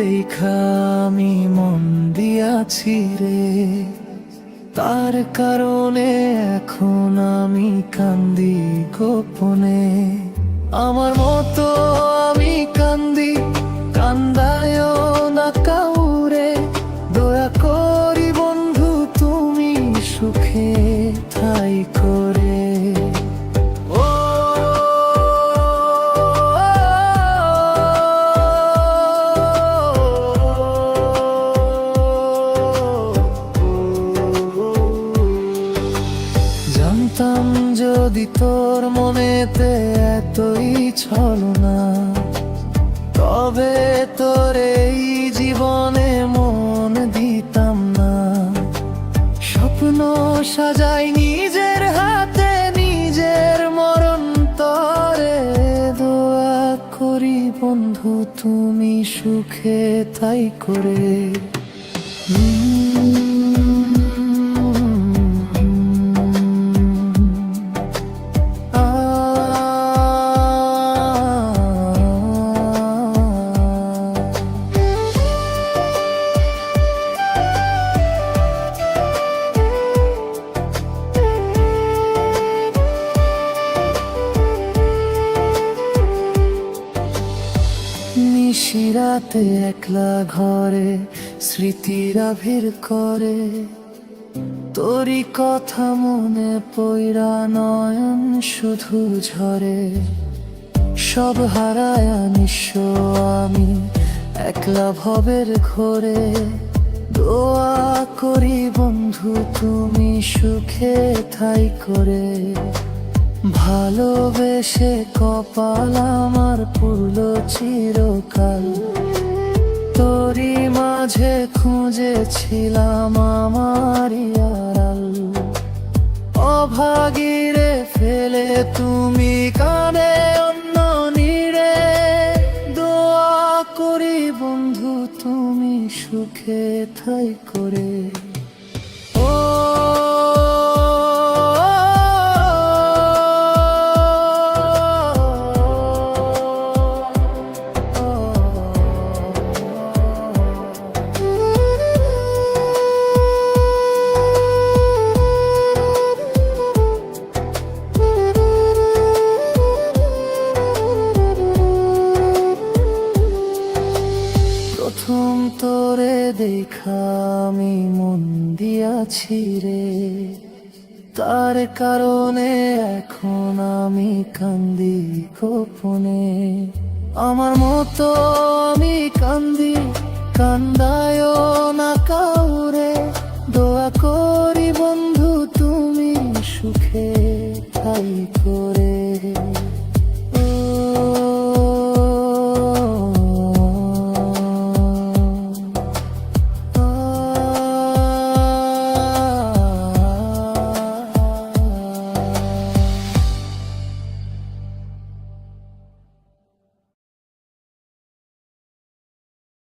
দেখা আমি মন দিয়াছি রে, তার কারণে এখন আমি কান্দি গোপনে। আমার মতো আমি কান্দি, কান্দায়ও না কাউরে। দয়া করি বন্ধু তুমি সুখে ঠাই করে। ও জানতাম যদি তোর মনেতে এতই ছলনা, তবে তোর এই জীবনে মন দিতাম না। স্বপ্ন সাজাই নিজের হাতে, নিজের মরণ তরে। দোয়া করি বন্ধু তুমি সুখে তাই করে। নিশিরাতে একলা ঘরে স্মৃতিরা ভিড় করে। তোরই কথা মনে পইরা নয়ন শুধু ঝরে। সব হারায়া নিঃস্ব আমি একলা ভবের ঘরে। দোয়া করি বন্ধু তুমি সুখে ঠাই করে। ভালোবেসে কপাল আমার পুরল চিরকাল। তোরই মাঝে খুঁজেছিলাম আমারই আড়াল। অভাগীরে ফেলে তুমি কাঁদে অন্য নীড়ে। দোয়া করি বন্ধু তুমি সুখে ঠাই করে। প্রথম তোরে দেখা আমি মন দিয়াছি রে, তার কারণে এখন আমি কান্দি গোপনে। আমার মতো আমি কান্দি, কান্দায়ও না কাউরে। দোয়া করি বন্ধু তুমি সুখে ঠাই করে।